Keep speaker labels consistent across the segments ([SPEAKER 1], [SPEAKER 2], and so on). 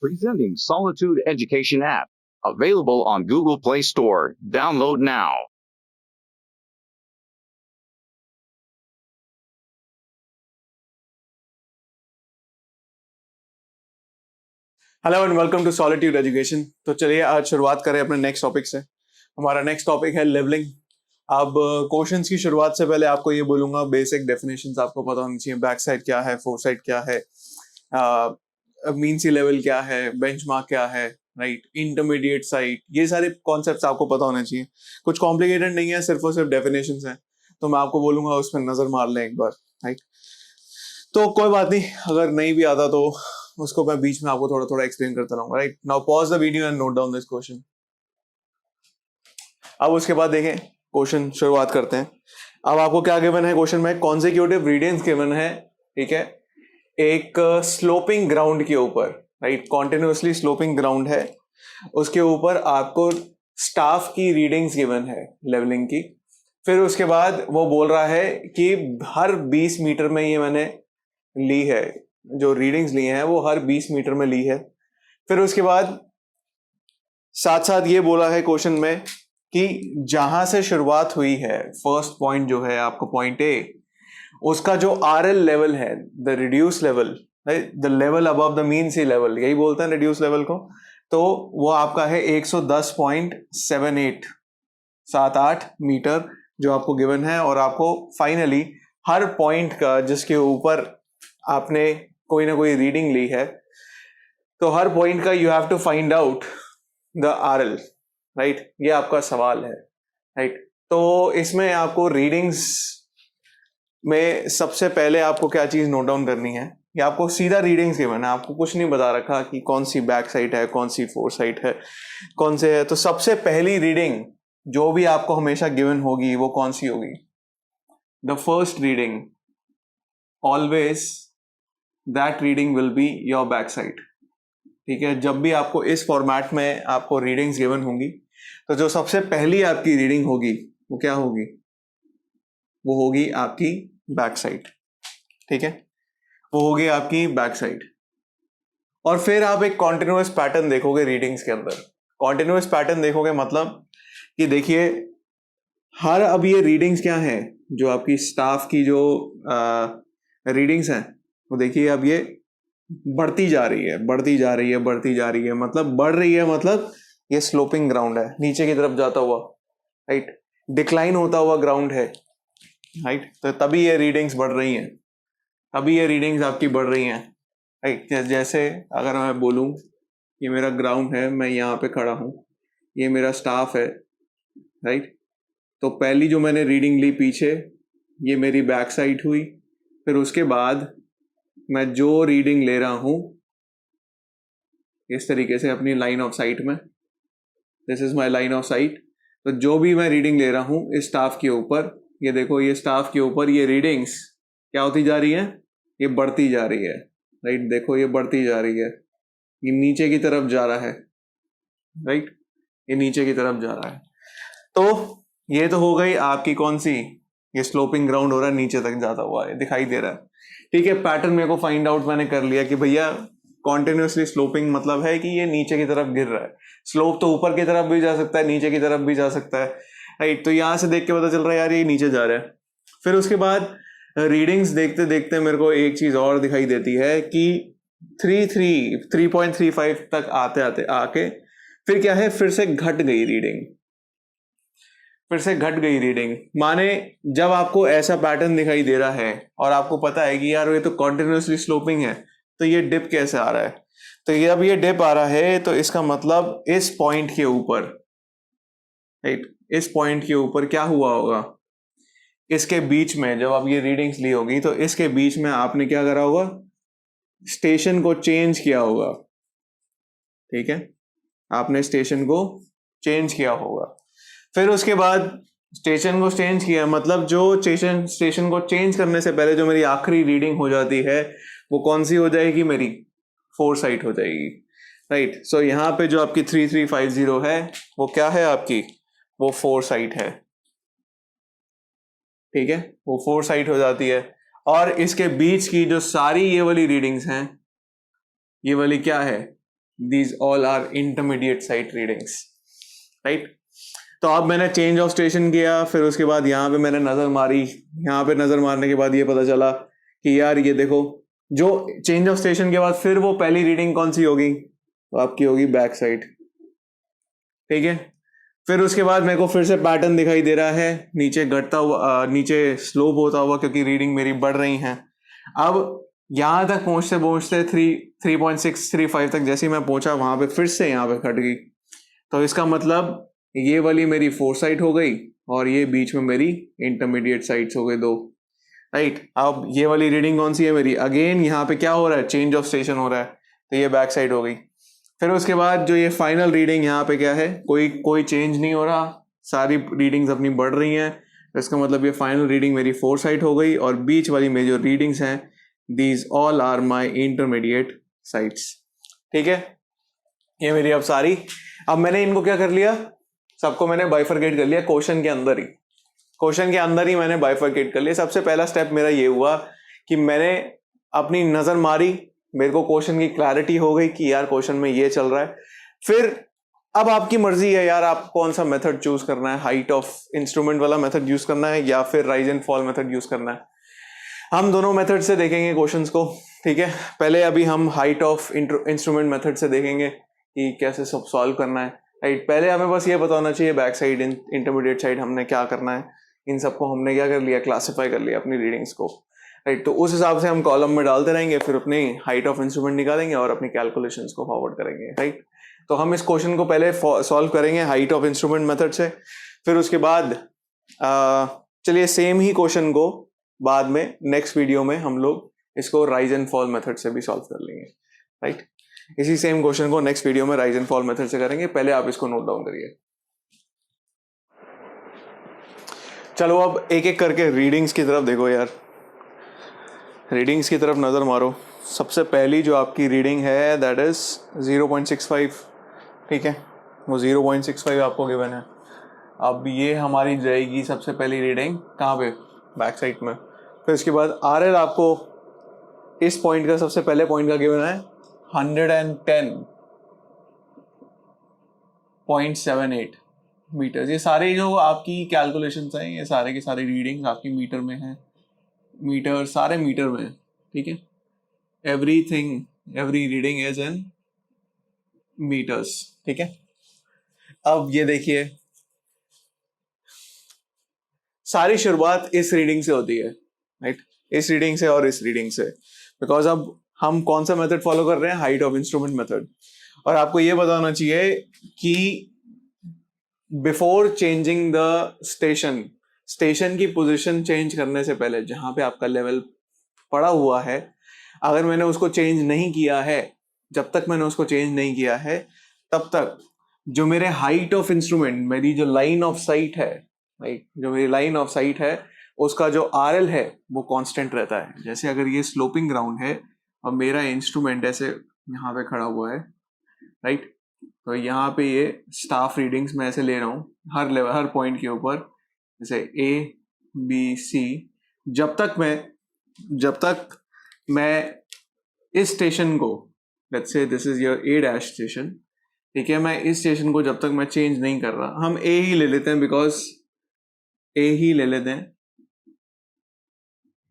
[SPEAKER 1] Presenting Solitude Education app. Available on Google Play Store. Download now.
[SPEAKER 2] Hello and welcome to solitude education. तो चलिए आज शुरुआत करें अपने नेक्स्ट टॉपिक से। हमारा नेक्स्ट टॉपिक है लेवलिंग। अब क्वेश्चंस की शुरुआत से पहले आपको ये बोलूंगा, बेसिक डेफिनेशंस आपको पता होनी चाहिए। बैक साइड क्या है, फोर साइड क्या है, मीन सी लेवल क्या है, बेंचमार्क क्या है, राइट, इंटरमीडिएट साइड, ये सारे कॉन्सेप्ट्स आपको पता होने चाहिए। कुछ कॉम्प्लिकेटेड नहीं है, सिर्फ और सिर्फ डेफिनेशंस हैं। तो मैं आपको बोलूंगा उसमें नजर मार लें एक बार, राइट। तो कोई बात नहीं, अगर नहीं भी आता तो उसको मैं बीच में आपको थोड़ा थोड़ा एक्सप्लेन करता रहूंगा, right. Now pause the video and note down this question. अब उसके बाद देखें क्वेश्चन, शुरुआत करते हैं। अब आपको क्या गिवन है क्वेश्चन में? कॉन्सेक्यूटिव रीडिंग्स गिवन है, ठीक है, एक स्लोपिंग ग्राउंड के ऊपर, राइट, कॉन्टिन्यूसली स्लोपिंग ग्राउंड है, उसके ऊपर आपको स्टाफ की रीडिंग्स गिवन है लेवलिंग की। फिर उसके बाद वो बोल रहा है कि हर 20 मीटर में ये मैंने ली है, जो रीडिंग्स ली हैं वो हर 20 मीटर में ली है। फिर उसके बाद साथ साथ ये बोला है क्वेश्चन में कि जहां से शुरुआत हुई है, फर्स्ट पॉइंट जो है आपको पॉइंट ए, उसका जो RL लेवल है, the reduce level, the level above the mean sea level, यही बोलते हैं रिड्यूस लेवल को, तो वो आपका है 110.78 मीटर जो आपको गिवन है। और आपको फाइनली हर पॉइंट का जिसके ऊपर आपने कोई ना कोई रीडिंग ली है, तो हर पॉइंट का you have to find out the RL, right. ये आपका सवाल है, राइट। तो इसमें आपको रीडिंग्स में सबसे पहले आपको क्या चीज नोट डाउन करनी है, या आपको सीधा रीडिंग्स गिवन है, आपको कुछ नहीं बता रखा कि कौन सी बैक साइड है, कौन सी फोर साइड है, कौन से है। तो सबसे पहली रीडिंग जो भी आपको हमेशा गिवन होगी वो कौन सी होगी? The first reading, always that reading will be your back side, ठीक है। जब भी आपको इस फॉर्मेट में आपको रीडिंग्स गिवन होंगी, तो जो सबसे पहली आपकी रीडिंग होगी वो क्या होगी? वो होगी आपकी बैक साइड, ठीक है, वो होगी आपकी बैक साइड। और फिर आप एक कॉन्टिन्यूअस पैटर्न देखोगे रीडिंग्स के अंदर। कॉन्टिन्यूअस पैटर्न देखोगे मतलब कि देखिए हर, अब ये रीडिंग्स क्या है, जो आपकी स्टाफ की जो रीडिंग्स हैं, वो देखिए अब ये बढ़ती जा रही है, बढ़ती जा रही है, बढ़ती जा रही है, मतलब बढ़ रही है, मतलब ये स्लोपिंग ग्राउंड है, नीचे की तरफ जाता हुआ, राइट, डिक्लाइन होता हुआ ग्राउंड है, राइट। तो तभी ये रीडिंग्स बढ़ रही हैं, अभी ये रीडिंग्स आपकी बढ़ रही हैं, राइट। जैसे अगर मैं बोलूं ये मेरा ग्राउंड है, मैं यहाँ पे खड़ा हूँ, ये मेरा स्टाफ है, राइट। तो पहली जो मैंने रीडिंग ली पीछे, ये मेरी बैक साइड हुई। फिर उसके बाद मैं जो रीडिंग ले रहा हूं इस तरीके से अपनी लाइन ऑफ साइट में, this is my line of site, तो जो भी मैं रीडिंग ले रहा हूं इस स्टाफ के ऊपर, ये देखो ये स्टाफ के ऊपर ये रीडिंग्स क्या होती जा रही है? ये बढ़ती जा रही है, राइट। देखो ये बढ़ती जा रही है, ये नीचे की तरफ जा रहा है, राइट, ये नीचे की तरफ जा रहा है। तो ये तो हो गई आपकी कौन सी, ये स्लोपिंग ग्राउंड हो रहा है, नीचे तक जाता हुआ है, दिखाई दे रहा है, ठीक है। पैटर्न मेरे को फाइंड आउट मैंने कर लिया कि भैया कॉन्टिन्यूसली स्लोपिंग मतलब है कि ये नीचे की तरफ गिर रहा है। स्लोप तो ऊपर की तरफ भी जा सकता है, नीचे की तरफ भी जा सकता है, राइट। तो यहां से देख के पता चल रहा है यार ये नीचे जा रहा है। फिर उसके बाद रीडिंग्स देखते देखते मेरे को एक चीज और दिखाई देती है कि 3.35 तक आते आते आके फिर क्या है, फिर से घट गई रीडिंग, फिर से घट गई रीडिंग। माने जब आपको ऐसा पैटर्न दिखाई दे रहा है और आपको पता है कि यार ये तो कॉन्टिन्यूसली स्लोपिंग है, तो ये डिप कैसे आ रहा है? तो ये अब ये डिप आ रहा है, तो इसका मतलब इस पॉइंट के ऊपर, राइट, इस पॉइंट के ऊपर क्या हुआ होगा? इसके बीच में जब आप ये रीडिंग्स ली होगी, तो इसके बीच में आपने क्या करा होगा? स्टेशन को चेंज किया होगा, ठीक है, आपने स्टेशन को चेंज किया होगा। फिर उसके बाद स्टेशन को चेंज किया, मतलब जो स्टेशन को चेंज करने से पहले जो मेरी आखिरी रीडिंग हो जाती है वो कौन सी हो जाएगी? मेरी फोर साइट हो जाएगी, राइट। सो यहाँ पे जो आपकी 3350 है वो क्या है आपकी? वो फोर साइट है, ठीक है, वो फोर साइट हो जाती है। और इसके बीच की जो सारी ये वाली रीडिंग्स हैं, ये वाली क्या है? these all are intermediate site readings, right? तो अब मैंने चेंज ऑफ स्टेशन किया, फिर उसके बाद यहाँ पे मैंने नज़र मारी, यहाँ पे नज़र मारने के बाद ये पता चला कि यार ये देखो, जो चेंज ऑफ स्टेशन के बाद फिर वो पहली रीडिंग कौन सी होगी, तो आपकी होगी बैक साइड, ठीक है। फिर उसके बाद मेरे को फिर से पैटर्न दिखाई दे रहा है, नीचे घटता हुआ, नीचे स्लोप होता हुआ, क्योंकि रीडिंग मेरी बढ़ रही हैं। अब यहाँ तक पहुँचते पहुँचते 3.635 तक जैसे ही मैं पहुँचा, वहाँ पे फिर से यहाँ पे घट गई। तो इसका मतलब ये वाली मेरी फोर साइट हो गई और ये बीच में मेरी इंटरमीडिएट साइट्स हो गए दो, राइट। अब ये वाली रीडिंग कौन सी है मेरी, अगेन यहाँ पे क्या हो रहा है, चेंज ऑफ स्टेशन हो रहा है, तो ये बैक साइड हो गई। फिर उसके बाद जो ये फाइनल रीडिंग यहाँ पे क्या है, कोई चेंज नहीं हो रहा, सारी रीडिंग्स अपनी बढ़ रही हैं, तो इसका मतलब ये फाइनल रीडिंग मेरी फोर साइट हो गई। और बीच वाली में जो रीडिंग्स हैं, these all are my intermediate sights, ठीक है। ये मेरी अब सारी, अब मैंने इनको क्या कर लिया, सबको मैंने बाइफरकेट कर लिया क्वेश्चन के अंदर ही मैंने बाइफरकेट कर लिया। सबसे पहला स्टेप मेरा ये हुआ कि मैंने अपनी नजर मारी, मेरे को क्वेश्चन की क्लैरिटी हो गई कि यार क्वेश्चन में ये चल रहा है। फिर अब आपकी मर्जी है यार, आप कौन सा मेथड चूज करना है, हाइट ऑफ इंस्ट्रूमेंट वाला मेथड यूज करना है या फिर rise and fall method use करना है। हम दोनों मेथड से देखेंगे क्वेश्चंस को, ठीक है। पहले अभी हम हाइट ऑफ इंस्ट्रूमेंट मेथड से देखेंगे कि कैसे सब सॉल्व करना है, राइट। पहले हमें बस ये पता होना चाहिए बैक साइड, इंटरमीडिएट साइड हमने क्या करना है, इन सबको हमने क्या कर लिया, क्लासीफाई कर लिया अपनी रीडिंग्स को, राइट। तो उस हिसाब से हम कॉलम में डालते रहेंगे, फिर अपनी हाइट ऑफ इंस्ट्रूमेंट निकालेंगे और अपनी कैलकुलेशंस को फॉरवर्ड करेंगे, राइट। तो हम इस क्वेश्चन को पहले सॉल्व करेंगे हाइट ऑफ इंस्ट्रूमेंट मेथड से, फिर उसके बाद चलिए सेम ही क्वेश्चन को बाद में नेक्स्ट वीडियो में हम लोग इसको राइज एंड फॉल मेथड से भी सॉल्व कर लेंगे, राइट। इसी सेम क्वेश्चन को नेक्स्ट वीडियो में राइज एंड फॉल मेथड से करेंगे, पहले आप इसको नोट डाउन करिए। चलो अब एक एक करके रीडिंग्स की तरफ देखो यार, रीडिंग्स की तरफ नज़र मारो। सबसे पहली जो आपकी रीडिंग है दैट इज 0.65, ठीक है, वो 0.65 आपको गिवन है। अब ये हमारी जाएगी सबसे पहली रीडिंग कहाँ पे, बैक साइड में। फिर उसके बाद RL आपको इस पॉइंट का, सबसे पहले पॉइंट का गिवन है 110.78 मीटर। ये सारे जो आपकी कैलकुलेशंस हैं, ये सारे के सारे रीडिंग आपकी मीटर में हैं, मीटर सारे मीटर में है, ठीक है। Every reading is in metres, ठीक है। अब ये देखिए, सारी शुरुआत इस रीडिंग से होती है, राइट, इस रीडिंग से और इस रीडिंग से, बिकॉज अब हम कौन सा मेथड फॉलो कर रहे हैं, हाइट ऑफ इंस्ट्रूमेंट मेथड। और आपको ये बताना चाहिए कि बिफोर चेंजिंग द स्टेशन की पोजीशन चेंज करने से पहले, जहां पे आपका लेवल पड़ा हुआ है, अगर मैंने उसको चेंज नहीं किया है, जब तक मैंने उसको चेंज नहीं किया है, तब तक जो मेरे हाइट ऑफ इंस्ट्रूमेंट, मेरी जो लाइन ऑफ साइट है, राइट, जो मेरी लाइन ऑफ साइट है, उसका जो RL है वो कांस्टेंट रहता है। जैसे अगर ये स्लोपिंग ग्राउंड है और मेरा इंस्ट्रूमेंट ऐसे यहाँ पे खड़ा हुआ है, राइट, तो यहाँ पे ये स्टाफ रीडिंग्स मैं ऐसे ले रहा हूँ हर लेवल, हर पॉइंट के ऊपर, जैसे ABC। जब तक मैं इस स्टेशन को, let's say this is your A' station, ठीक है, मैं इस स्टेशन को जब तक मैं चेंज नहीं कर रहा, हम A ही ले लेते हैं, बिकॉज A ही ले लेते हैं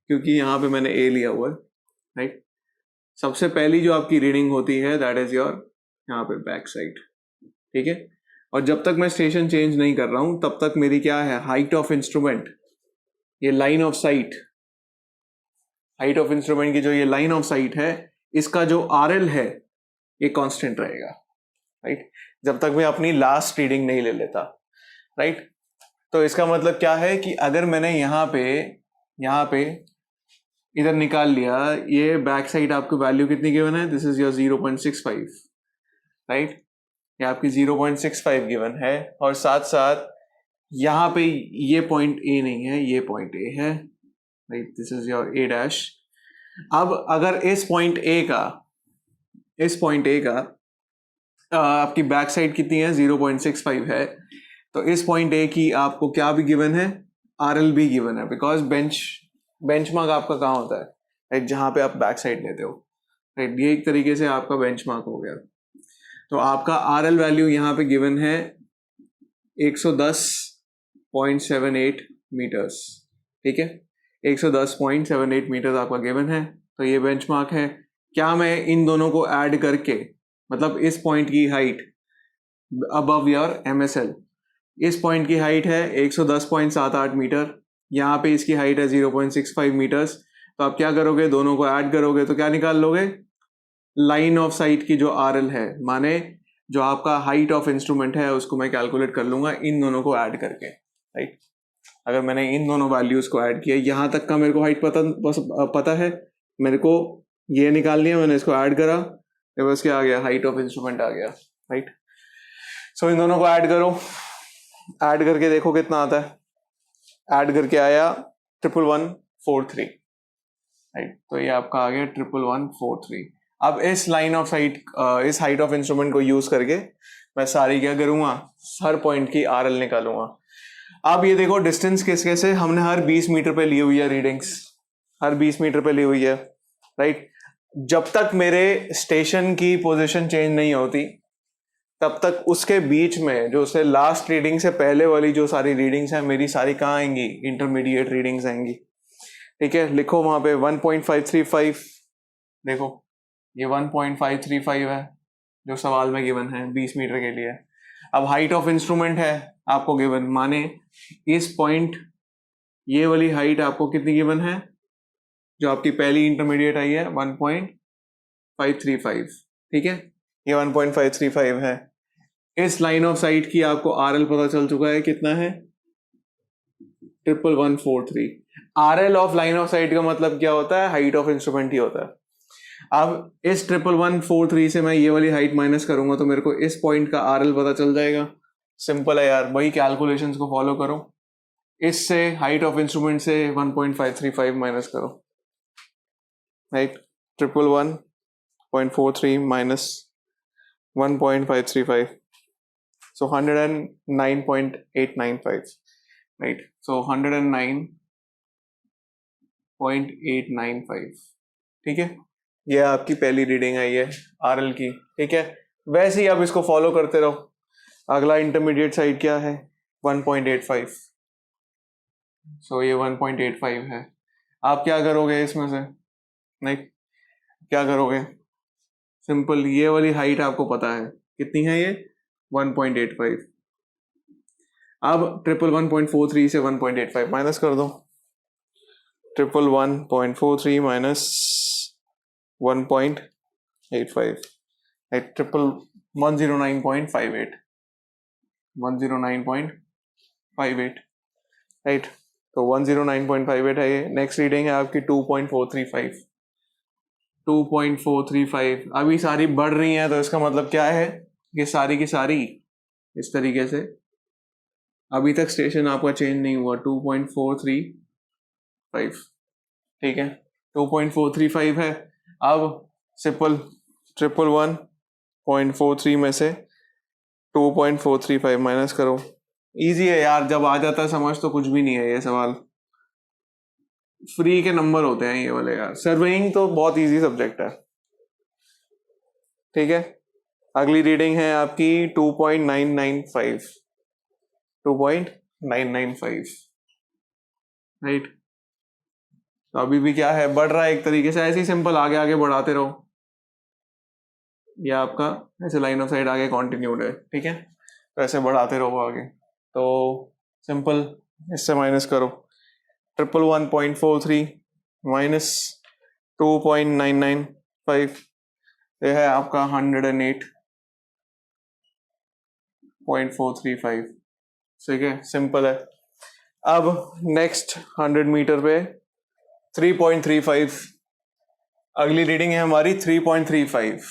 [SPEAKER 2] क्योंकि यहाँ पे मैंने A लिया हुआ है, राइट। सबसे पहली जो आपकी रीडिंग होती है दैट इज योर यहाँ पे बैक साइड, ठीक है। और जब तक मैं स्टेशन चेंज नहीं कर रहा हूं, तब तक मेरी क्या है, हाइट ऑफ इंस्ट्रूमेंट, ये line of site, height of instrument की जो ये लाइन ऑफ साइट है, इसका जो RL है ये कांस्टेंट रहेगा, राइट, जब तक मैं अपनी लास्ट रीडिंग नहीं ले लेता, राइट। तो इसका मतलब क्या है कि अगर मैंने यहाँ पे इधर निकाल लिया, ये बैक साइड आपको वैल्यू कितनी गिवन है, दिस इज योर 0.65, राइट, ये आपकी 0.65 गिवन है। और साथ साथ यहाँ पे ये पॉइंट A नहीं है, ये पॉइंट A है, right, this is your A'। अब अगर इस पॉइंट A का आपकी बैक साइड कितनी है, 0.65 है, तो इस पॉइंट A की आपको क्या भी गिवन है, RL भी गिवन है, बिकॉज बेंचमार्क आपका कहाँ होता है, राइट, जहाँ पे आप बैक साइड लेते हो, राइट। ये एक तरीके से आपका बेंचमार्क हो गया। तो आपका आर एल वैल्यू यहाँ पे गिवन है 110.78 मीटर्स, ठीक है, 110.78 मीटर्स आपका गिवन है। तो ये बेंचमार्क है। क्या मैं इन दोनों को ऐड करके, मतलब इस पॉइंट की हाइट अबव योर MSL, इस पॉइंट की हाइट है 110.78 मीटर, यहाँ पे इसकी हाइट है 0.65 मीटर्स, तो आप क्या करोगे, दोनों को ऐड करोगे तो क्या निकाल लोगे, लाइन ऑफ साइट की जो RL है, माने जो आपका हाइट ऑफ इंस्ट्रूमेंट है उसको मैं कैलकुलेट कर लूंगा इन दोनों को ऐड करके, राइट। अगर मैंने इन दोनों वैल्यूज को ऐड किया, यहाँ तक का मेरे को हाइट पता है, मेरे को ये निकाल लिया, मैंने इसको ऐड करा, तो बस क्या आ गया, हाइट ऑफ इंस्ट्रूमेंट आ गया, राइट। सो इन दोनों को ऐड करो, ऐड करके देखो कितना आता है, ऐड करके आया 11143, राइट। तो ये आपका आ गया 11143। अब इस लाइन ऑफ साइट, इस हाइट ऑफ इंस्ट्रूमेंट को यूज करके मैं सारी क्या करूंगा, हर पॉइंट की RL निकालूंगा। अब ये देखो डिस्टेंस किस कैसे, हमने हर 20 मीटर पे ली हुई है रीडिंग्स, हर 20 मीटर पे ली हुई है, राइट। जब तक मेरे स्टेशन की पोजीशन चेंज नहीं होती तब तक उसके बीच में जो से लास्ट रीडिंग से पहले वाली जो सारी रीडिंग्स हैं मेरी सारी कहाँ आएंगी, इंटरमीडिएट रीडिंग्स आएंगी, ठीक है। लिखो वहां पे 1.535, देखो ये 1.535 है जो सवाल में गिवन है 20 मीटर के लिए। अब हाइट ऑफ इंस्ट्रूमेंट है आपको गिवन, माने इस पॉइंट, ये वाली हाइट आपको कितनी गिवन है, जो आपकी पहली इंटरमीडिएट आई है 1.535, ठीक है, ये 1.535 है। इस लाइन ऑफ साइट की आपको RL पता चल चुका है कितना है, 11143। RL of line of site का मतलब क्या होता है, हाइट ऑफ इंस्ट्रूमेंट ही होता है। अब इस 11143 से मैं ये वाली हाइट माइनस करूंगा तो मेरे को इस पॉइंट का RL पता चल जाएगा। सिंपल है यार, वही कैलकुलेशंस को फॉलो करो, इससे हाइट ऑफ इंस्ट्रूमेंट से 1.535 माइनस करो, right. 111.43 minus 1.535, so 109.895, right, so 109.895, ठीक है। ये आपकी पहली रीडिंग आई है RL की, ठीक है। वैसे ही आप इसको फॉलो करते रहो। अगला इंटरमीडिएट साइड क्या है, 1.85, so ये 1.85 है। आप क्या करोगे इसमें से, नहीं क्या करोगे, सिंपल, ये वाली हाइट आपको पता है कितनी है, ये 1.85। अब 111.43 से 1.85 माइनस कर दो, 111.43 माइनस 1.85, 109.58, 109.58, राइट। तो 109.58 है ये। नेक्स्ट रीडिंग है आपकी 2.435, 2.435। अभी सारी बढ़ रही हैं तो इसका मतलब क्या है कि सारी की सारी इस तरीके से, अभी तक स्टेशन आपका चेंज नहीं हुआ, 2.435, ठीक है, 2.435 है। अब सिंपल 111.43 में से 2.435 माइनस करो। इजी है यार, जब आ जाता है समझ तो कुछ भी नहीं है, ये सवाल फ्री के नंबर होते हैं ये वाले यार। सर्वेइंग तो बहुत इजी सब्जेक्ट है, ठीक है। अगली रीडिंग है आपकी 2.995, 2.995, राइट। तो अभी भी क्या है, बढ़ रहा है एक तरीके से, ऐसे ही सिंपल आगे आगे बढ़ाते रहो। ये आपका ऐसे लाइन ऑफ साइट आगे कॉन्टिन्यूड है, ठीक है, तो ऐसे बढ़ाते रहो आगे। तो सिंपल इससे माइनस करो, 111.43 माइनस 2.995, ये है आपका 108.435, ठीक है, सिंपल है। अब नेक्स्ट 100 मीटर पे 3.35, अगली रीडिंग है हमारी 3.35।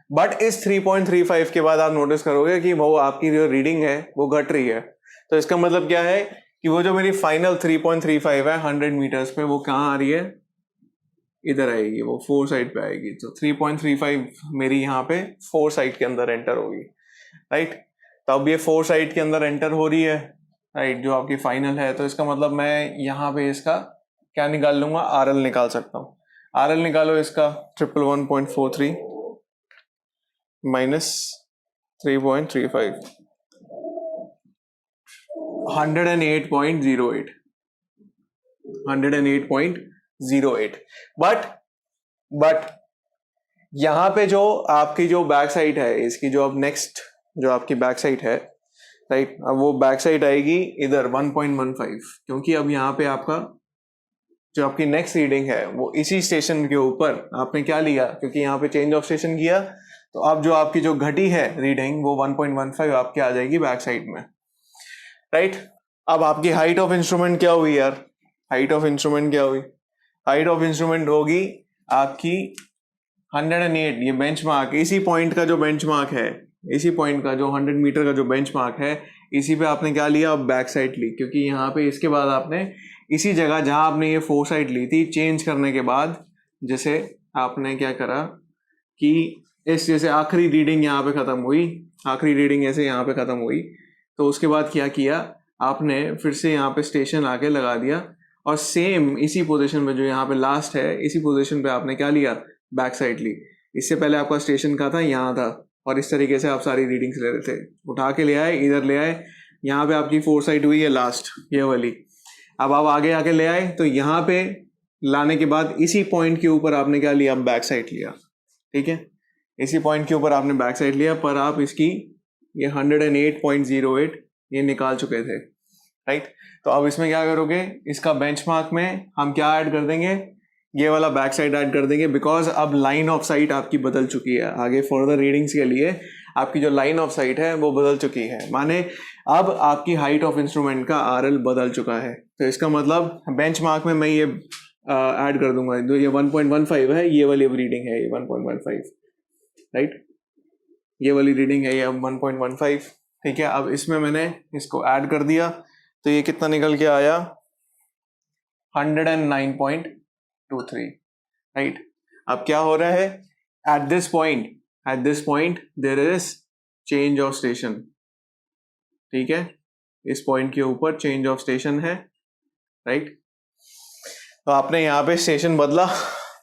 [SPEAKER 2] बट इस 3.35 के बाद आप नोटिस करोगे कि वो आपकी जो रीडिंग है वो घट रही है। तो इसका मतलब क्या है कि वो जो मेरी फाइनल 3.35 है 100 मीटर्स पे, वो कहाँ आ रही है, इधर आएगी, वो 4 साइड पे आएगी। तो 3.35 मेरी यहाँ पे 4 साइड के अंदर एंटर होगी, राइट। तो अब ये 4 साइड के अंदर एंटर हो रही है, राइट, जो आपकी फाइनल है। तो इसका मतलब मैं यहाँ पे इसका क्या निकाल लूंगा, RL निकाल सकता हूँ। RL निकालो इसका 111.43 माइनस 3.35 108.08 108.08 बट यहाँ पे जो आपकी जो बैक साइड है इसकी, जो अब नेक्स्ट जो आपकी बैक साइड है, राइट, अब वो बैक साइड आएगी इधर 1.15, क्योंकि अब यहाँ पे आपका जो आपकी नेक्स्ट रीडिंग है वो इसी स्टेशन के ऊपर आपने क्या लिया, क्योंकि यहाँ पे चेंज ऑफ स्टेशन किया, तो अब जो आपकी जो घटी है रीडिंग वो 1.15 आपके आ जाएगी बैक साइड में, राइट। अब आपकी हाइट ऑफ इंस्ट्रूमेंट क्या हुई यार? हाइट ऑफ इंस्ट्रूमेंट क्या हुई? हाइट ऑफ इंस्ट्रूमेंट होगी आपकी 108, ये बेंचमार्क, इसी पॉइंट का जो बेंचमार्क है, इसी पॉइंट का जो 100 मीटर का जो बेंचमार्क है, इसी पे आपने क्या लिया, अब बैक साइड ली, क्योंकि यहाँ पे इसके बाद आपने इसी जगह जहाँ आपने ये फोर साइड ली थी, चेंज करने के बाद जैसे आपने क्या करा कि इस जैसे आखिरी रीडिंग यहाँ पे ख़त्म हुई, आखिरी रीडिंग ऐसे यहाँ पे ख़त्म हुई, तो उसके बाद क्या किया आपने, फिर से यहाँ पे स्टेशन आके लगा दिया, और सेम इसी पोजीशन पे जो यहाँ पे लास्ट है, इसी पोजीशन पे आपने क्या लिया, बैक साइड ली। इससे पहले आपका स्टेशन का था यहाँ था, और इस तरीके से आप सारी रीडिंग्स ले रहे थे, उठा के ले आए, इधर ले आए, यहाँ पे आपकी फोर साइड हुई है लास्ट ये वाली। अब आप आगे आके ले आए, तो यहाँ पे लाने के बाद इसी पॉइंट के ऊपर आपने क्या लिया, बैक साइड लिया, ठीक है, इसी पॉइंट के ऊपर आपने बैक साइड लिया, पर आप इसकी ये 108.08 ये निकाल चुके थे, राइट। तो अब इसमें क्या करोगे, इसका बेंचमार्क में हम क्या ऐड कर देंगे, ये वाला बैक साइड ऐड कर देंगे, बिकॉज अब लाइन ऑफ साइट आपकी बदल चुकी है, आगे फर्दर रीडिंग्स के लिए आपकी जो लाइन ऑफ साइट है वो बदल चुकी है, माने अब आपकी हाइट ऑफ इंस्ट्रूमेंट का RL बदल चुका है। तो इसका मतलब बेंचमार्क में मैं ये ऐड कर दूंगा, जो ये 1.15 है, ये वाली रीडिंग है, ये 1.15, राइट, ये वाली रीडिंग है ये अब 1.15, ठीक है। अब इसमें मैंने इसको ऐड कर दिया, तो ये कितना निकल के आया, 109.23, राइट। अब क्या हो रहा है, at this point there is change of station, ठीक है, इस पॉइंट के ऊपर चेंज ऑफ स्टेशन है, राइट। तो आपने यहाँ पे स्टेशन बदला,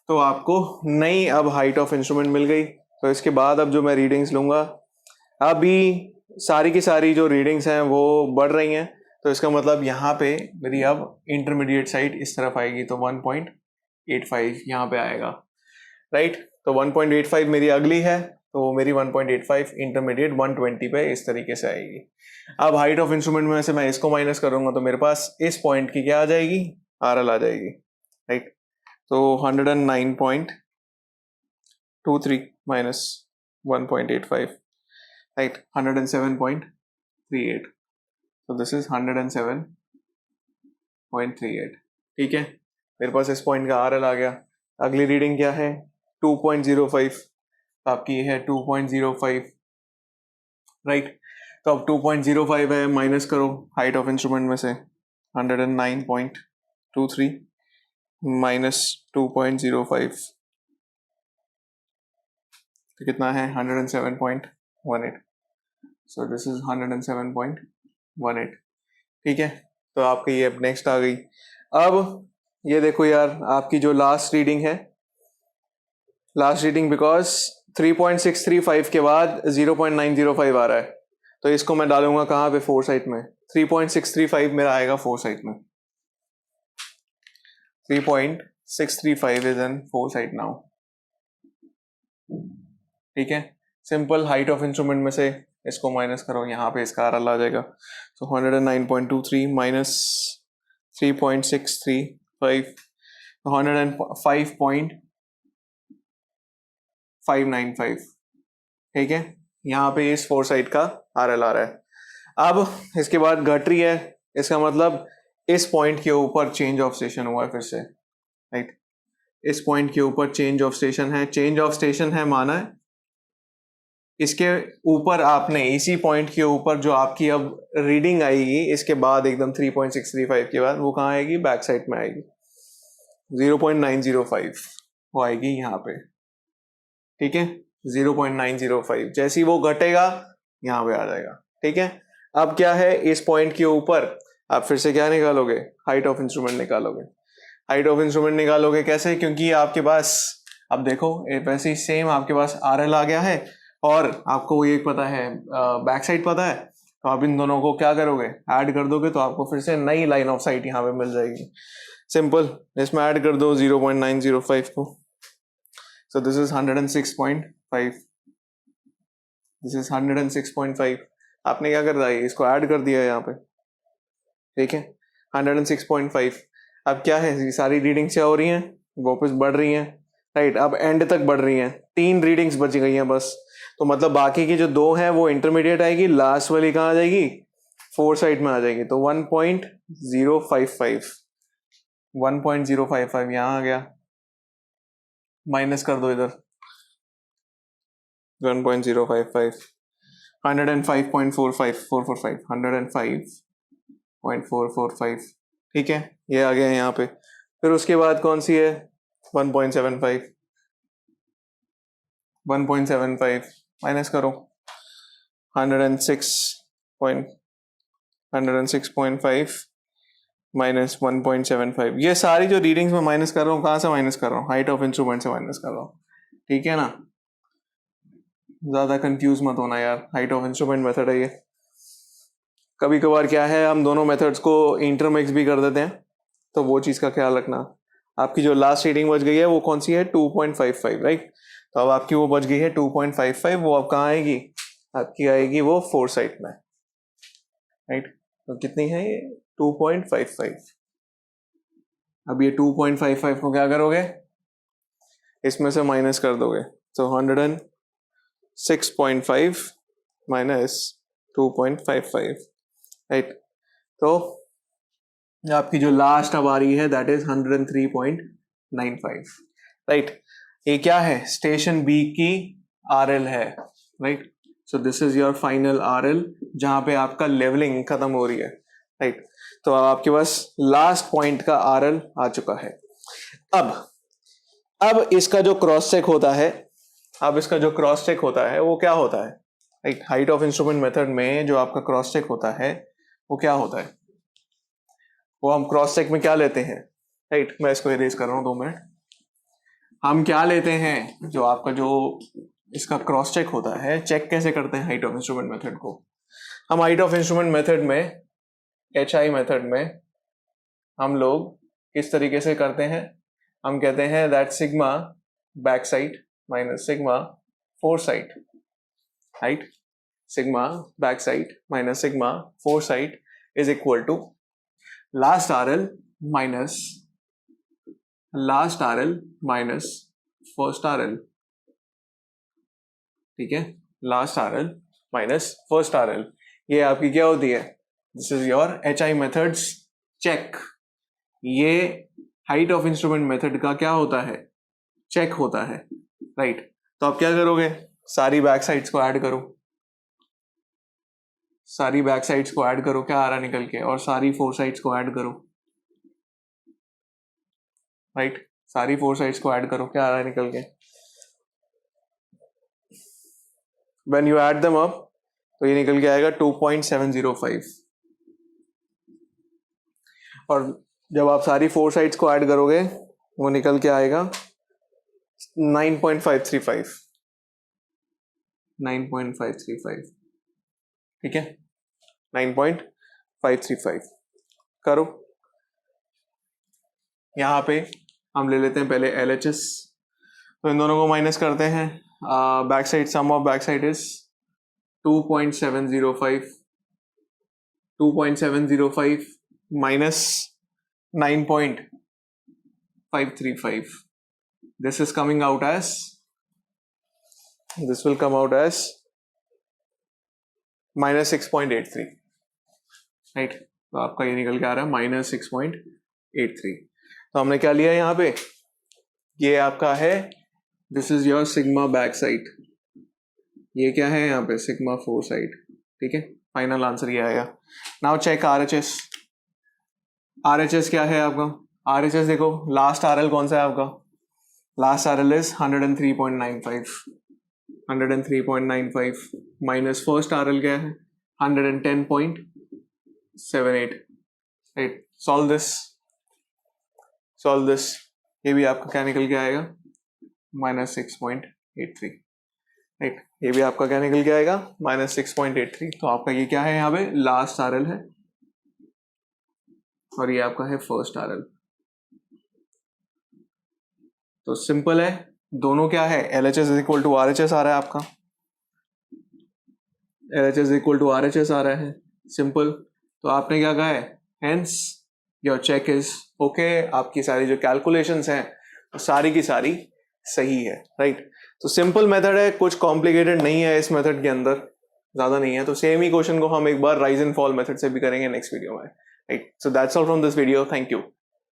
[SPEAKER 2] तो आपको नई अब हाइट ऑफ इंस्ट्रूमेंट मिल गई। तो इसके बाद अब जो मैं रीडिंग्स लूँगा, अभी सारी की सारी जो रीडिंग्स हैं वो बढ़ रही हैं, तो इसका मतलब यहाँ पे मेरी अब इंटरमीडिएट साइड इस तरफ आएगी, तो 1.85 यहाँ पे आएगा, राइट। तो 1.85 मेरी अगली है, तो मेरी 1.85 इंटरमीडिएट 120 पे इस तरीके से आएगी। अब हाइट ऑफ इंस्ट्रूमेंट में से मैं इसको माइनस करूँगा, तो मेरे पास इस पॉइंट की क्या आ जाएगी, RL आ जाएगी, राइट। तो 109.23 माइनस 1.85, राइट, 107.38, तो दिस इज 107.38, ठीक है। मेरे पास इस पॉइंट का RL आ गया। अगली रीडिंग क्या है, 2.05, आपकी है 2.05, राइट। तो अब 2.05 है, माइनस करो हाइट ऑफ इंस्ट्रूमेंट में से 109.23 माइनस 2.05, तो कितना है, 107.18, सो दिस इज 107.18, ठीक है। तो आपकी ये अब नेक्स्ट आ गई। अब ये देखो यार, आपकी जो लास्ट रीडिंग है, लास्ट रीडिंग बिकॉज 3.635 के बाद 0.905 आ रहा है, तो इसको मैं डालूंगा कहाँ पे, फोर साइड में। 3.635 मेरा आएगा फोर साइड में, 3.635 is in four side now, ठीक है। सिंपल हाइट ऑफ इंस्ट्रूमेंट में से इसको माइनस करो, यहाँ पे इसका RL आ जाएगा। सो 109.23 माइनस 3.635, 105.595, ठीक है। यहाँ पे इस फोर साइड का RL आ रहा है। अब इसके बाद घट रही है, इसका मतलब इस पॉइंट के ऊपर चेंज ऑफ स्टेशन हुआ है फिर से, राइट। इस पॉइंट के ऊपर चेंज ऑफ स्टेशन है, चेंज ऑफ स्टेशन है माना है इसके ऊपर आपने इसी पॉइंट के ऊपर जो आपकी अब रीडिंग आएगी इसके बाद एकदम 3.635 के बाद, वो कहाँ आएगी, बैक साइड में आएगी, 0.905 वो आएगी यहाँ पे, ठीक है। 0.905 जैसे ही वो घटेगा यहाँ पे आ जाएगा, ठीक है। अब क्या है, इस पॉइंट के ऊपर आप फिर से क्या निकालोगे, हाइट ऑफ इंस्ट्रूमेंट निकालोगे। हाइट ऑफ इंस्ट्रूमेंट निकालोगे कैसे, क्योंकि आपके पास अब देखो वैसे ही सेम आपके पास RL आ गया है, और आपको ये पता है बैक साइड पता है, तो आप इन दोनों को क्या करोगे, ऐड कर दोगे, तो आपको फिर से नई लाइन ऑफ साइट यहाँ पे मिल जाएगी। सिंपल, इसमें ऐड कर दो 0.905 को, so this is 106.5, this is 106.5। आपने क्या कर दिया, इसको ऐड कर दिया यहाँ पे, ठीक है, 106.5। अब क्या है, ये सारी रीडिंग्स क्या हो रही हैं, वापस बढ़ रही हैं, राइट। अब एंड तक बढ़ रही हैं, 3 रीडिंग्स बच गई हैं बस, तो मतलब बाकी की जो 2 हैं वो इंटरमीडिएट आएगी, लास्ट वाली कहाँ आ जाएगी, 4 साइड में आ जाएगी। तो 1.055, 1.055 यहाँ आ गया, माइनस कर दो इधर 1.055, 105.445, 105.445, ठीक है, ये आ गया यहाँ पे। फिर उसके बाद कौन सी है, 1.75, 1.75 माइनस करो 106.5 माइनस 1.75। ये सारी जो रीडिंग्स मैं माइनस कर रहा हूँ, कहाँ से माइनस कर रहा हूँ, हाइट ऑफ इंस्ट्रूमेंट से माइनस कर रहा हूँ, ठीक है ना। ज्यादा कंफ्यूज मत होना यार, हाइट ऑफ इंस्ट्रूमेंट मेथड है ये। कभी कभार क्या है, हम दोनों मेथड्स को इंटरमिक्स भी कर देते हैं, तो वो चीज़ का ख्याल रखना। आपकी जो लास्ट रीडिंग बच गई है वो कौन सी है, 2.55, राइट। तो अब आपकी वो बच गई है 2.55, वो अब कहाँ आएगी, आपकी आएगी वो 4 साइड में, राइट। तो कितनी है ये, 2.55। अब ये 2.55 को क्या करोगे, इसमें से माइनस कर दोगे, तो 106.5 माइनस 2.55, राइट। तो आपकी जो लास्ट अब आ रही है दैट इज 103.95, राइट। ये क्या है, स्टेशन बी की आरएल है, right. So this is your final RL, जहां पे आपका लेवलिंग खत्म हो रही है, राइट। तो अब आपके पास लास्ट पॉइंट का आरएल आ चुका है। अब इसका जो क्रॉस चेक होता है, अब इसका जो क्रॉस चेक होता है वो क्या होता है, right. Height of instrument method में जो आपका क्रॉस चेक होता है वो क्या होता है, वो हम क्रॉस चेक में क्या लेते हैं, राइट। मैं इसको इरेज कर रहा हूं 2 मिनट। हम क्या लेते हैं, जो आपका जो इसका क्रॉस चेक होता है, चेक कैसे करते हैं हाइट ऑफ इंस्ट्रूमेंट मेथड को। हम हाइट ऑफ इंस्ट्रूमेंट मेथड में, HI मेथड में हम लोग किस तरीके से करते हैं, हम कहते हैं that sigma back sight minus sigma fore sight, right. Sigma back sight minus sigma fore sight is equal to last RL minus first RL, ठीक है, last RL minus first RL। ये आपकी क्या होती है, this is your HI methods check. ये height of instrument method का क्या होता है, चेक होता है, राइट। तो आप क्या करोगे, सारी बैक साइड्स को ऐड करो, सारी बैक साइड्स को ऐड करो, क्या आ रहा निकल के, और सारी 4 साइड्स को ऐड करो, राइट। सारी 4 साइड्स को ऐड करो, क्या आ रहा है निकल के। When you add them up, तो ये निकल के आएगा 2.705, और जब आप सारी 4 साइड्स को ऐड करोगे वो निकल के आएगा 9.535, 9.535, ठीक है, 9.535 करो। यहाँ पे हम ले लेते हैं पहले LHS, तो इन दोनों को माइनस करते हैं। Back sight, sum of back sight is 2.705, 2.705 minus 9.535. This is coming out as, this will come out as minus 6.83, right. तो आपका ये निकल के आ रहा है minus 6.83। तो हमने क्या लिया यहाँ पे, ये आपका है, this is your sigma back side, ये क्या है यहाँ पे, sigma four side, ठीक है। फाइनल आंसर ये आएगा। Now check RHS। RHS क्या है आपका, RHS देखो, लास्ट RL कौन सा है आपका, last RL is 103.95, 103.95 minus first RL क्या है 110.78, राइट। सॉल्व दिस, ये भी आपका क्या निकल के आएगा, -6.83, राइट, ये भी आपका क्या निकल के आएगा -6.83। तो आपका ये क्या है यहाँ पे लास्ट RL है और ये आपका है फर्स्ट RL। तो सिंपल है, दोनों क्या है LHS is equal to RHS आ रहा है आपका, LHS इक्वल टू RHS आ रहा है, सिंपल। तो आपने क्या कहा है, hence your check is okay, आपकी सारी जो कैलकुलेशंस हैं वो सारी की सारी सही है, राइट। तो सिंपल मेथड है, कुछ कॉम्प्लिकेटेड नहीं है इस मेथड के अंदर, ज़्यादा नहीं है। तो सेम ही क्वेश्चन को हम एक बार राइज एंड फॉल मेथड से भी करेंगे नेक्स्ट वीडियो में, right. So that's all from this video, thank you.